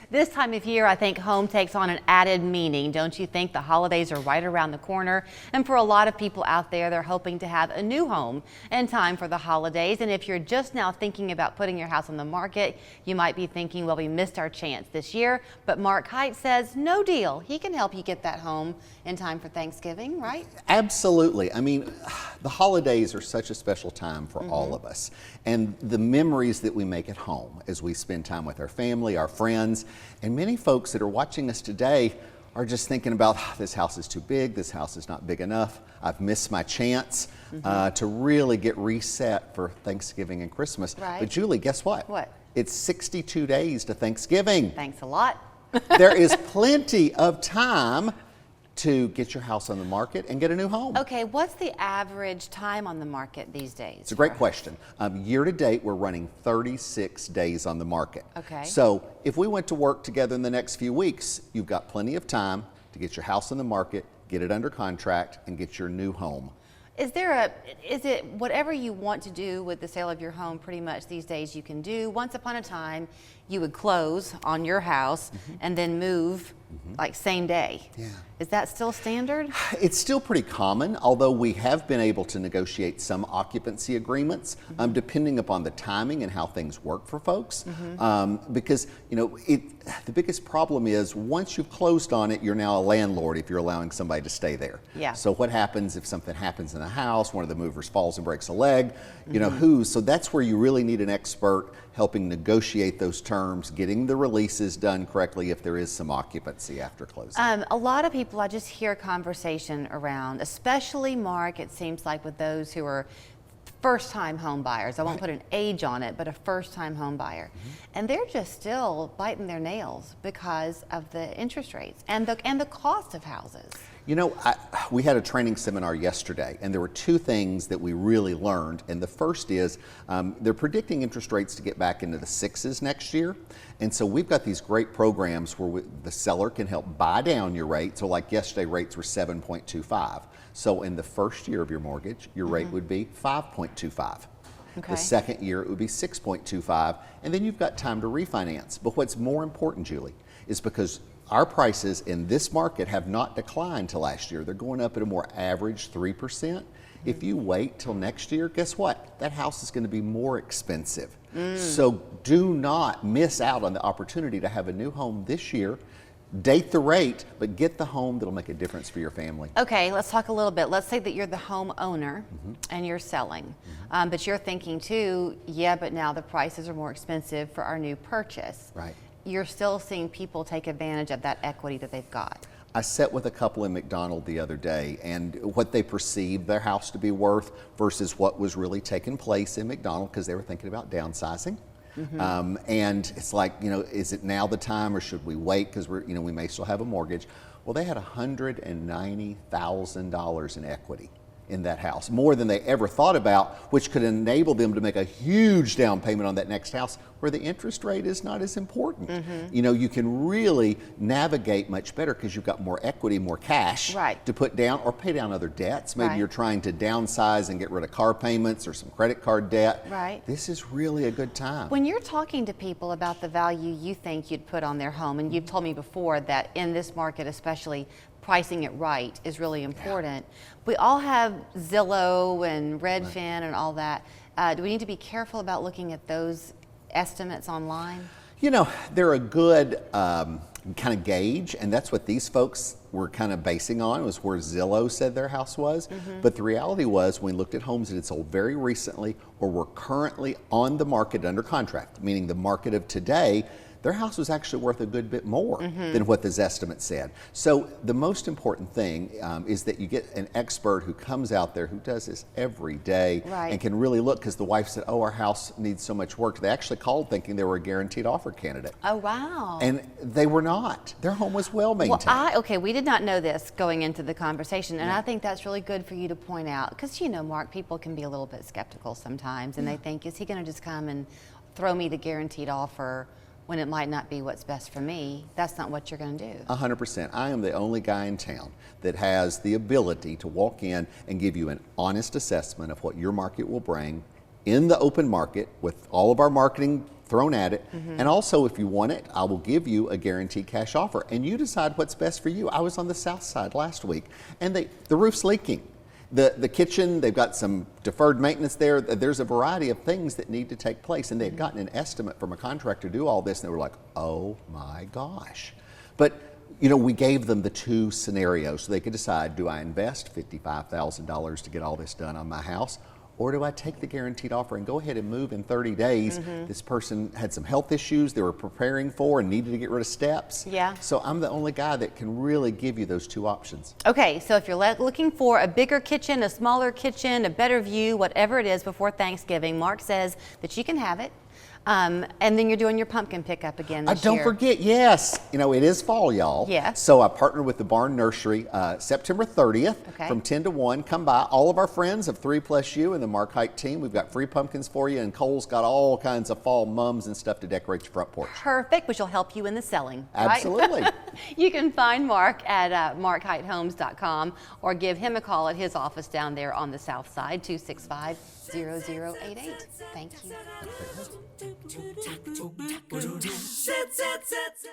This time of year, I think home takes on an added meaning. Don't you think? The holidays are right around the corner. And for a lot of people out there, they're hoping to have a new home in time for the holidays. And if you're just now thinking about putting your house on the market, you might be thinking, well, we missed our chance this year. But Mark Hite says, no deal. He can help you get that home in time for Thanksgiving, right? Absolutely. I mean, the holidays are such a special time for all of us. And the memories that we make at home as we spend time with our family, our friends, and many folks that are watching us today are just thinking about, this house is too big, this house is not big enough, I've missed my chance to really get reset for Thanksgiving and Christmas. Right. But Julie, guess what? What? It's 62 days to Thanksgiving. Thanks a lot. There is plenty of time to get your house on the market and get a new home. Okay, what's the average time on the market these days? It's a great question. Year to date, we're running 36 days on the market. Okay. So if we went to work together in the next few weeks, you've got plenty of time to get your house on the market, get it under contract, and get your new home. Is it whatever you want to do with the sale of your home pretty much these days you can do? Once upon a time, you would close on your house and then move like same day. Yeah. Is that still standard? It's still pretty common, although we have been able to negotiate some occupancy agreements, depending upon the timing and how things work for folks. Because, you know, the biggest problem is once you've closed on it, you're now a landlord if you're allowing somebody to stay there. Yeah. So what happens if something happens in the house, one of the movers falls and breaks a leg, you know, so that's where you really need an expert helping negotiate those terms, getting the releases done correctly if there is some occupancy after closing. A lot of people, I just hear conversation around, especially Mark, it seems like with those who are first-time home buyers. I won't put an age on it, but a first-time home buyer. And they're just still biting their nails because of the interest rates and the cost of houses. You know, we had a training seminar yesterday, and there were two things that we really learned. And the first is they're predicting interest rates to get back into the 6s next year. And so we've got these great programs where the seller can help buy down your rate. So like yesterday, rates were 7.25. So in the first year of your mortgage, your rate would be 5.25. Okay. The second year, it would be 6.25. And then you've got time to refinance. But what's more important, Julie, is because our prices in this market have not declined to last year. They're going up at a more average 3%. If you wait till next year, guess what? That house is going to be more expensive. So do not miss out on the opportunity to have a new home this year. Date the rate, but get the home that'll make a difference for your family. Okay, let's talk a little bit. Let's say that you're the homeowner and you're selling, but you're thinking too, yeah, but now the prices are more expensive for our new purchase. Right. You're still seeing people take advantage of that equity that they've got. I sat with a couple in McDonald the other day, and what they perceived their house to be worth versus what was really taking place in McDonald, because they were thinking about downsizing. And it's like, you know, is it now the time or should we wait because we may still have a mortgage? Well, they had $190,000 in equity in that house, more than they ever thought about, which could enable them to make a huge down payment on that next house where the interest rate is not as important. You know, you can really navigate much better because you've got more equity, more cash to put down or pay down other debts. Maybe you're trying to downsize and get rid of car payments or some credit card debt. This is really a good time. When you're talking to people about the value you think you'd put on their home, and you've told me before that in this market especially, pricing it right is really important. We all have Zillow and Redfin and all that. Do we need to be careful about looking at those estimates online? You know, they're a good kind of gauge, and that's what these folks were kind of basing on, was where Zillow said their house was. But the reality was, when we looked at homes that had sold very recently or were currently on the market under contract, meaning the market of today, their house was actually worth a good bit more than what this estimate said. So the most important thing is that you get an expert who comes out there who does this every day and can really look, because the wife said, oh, our house needs so much work. They actually called thinking they were a guaranteed offer candidate. Oh, wow. And they were not. Their home was well maintained. Well, okay, we did not know this going into the conversation, and I think that's really good for you to point out, because, you know, Mark, people can be a little bit skeptical sometimes, and they think, is he going to just come and throw me the guaranteed offer when it might not be what's best for me? That's not what you're going to do. 100%. I am the only guy in town that has the ability to walk in and give you an honest assessment of what your market will bring in the open market with all of our marketing thrown at it. And also, if you want it, I will give you a guaranteed cash offer, and you decide what's best for you. I was on the south side last week, and the roof's leaking. The kitchen, they've got some deferred maintenance there. There's a variety of things that need to take place, and they had gotten an estimate from a contractor to do all this, and they were like, oh my gosh. But you know, we gave them the two scenarios so they could decide, do I invest $55,000 to get all this done on my house? Or do I take the guaranteed offer and go ahead and move in 30 days? This person had some health issues they were preparing for and needed to get rid of steps. Yeah. So I'm the only guy that can really give you those two options. Okay, so if you're looking for a bigger kitchen, a smaller kitchen, a better view, whatever it is before Thanksgiving, Mark says that you can have it. And then you're doing your pumpkin pickup again this year. Don't forget, yes, you know, it is fall, y'all. Yeah. So I partnered with the Barn Nursery September 30th Okay. from 10 to 1. Come by. All of our friends of 3+You and the Mark Hite team, we've got free pumpkins for you, and Cole's got all kinds of fall mums and stuff to decorate your front porch. Perfect, which will help you in the selling. Right? Absolutely. You can find Mark at markhitehomes.com or give him a call at his office down there on the south side, 265-0088. Thank you.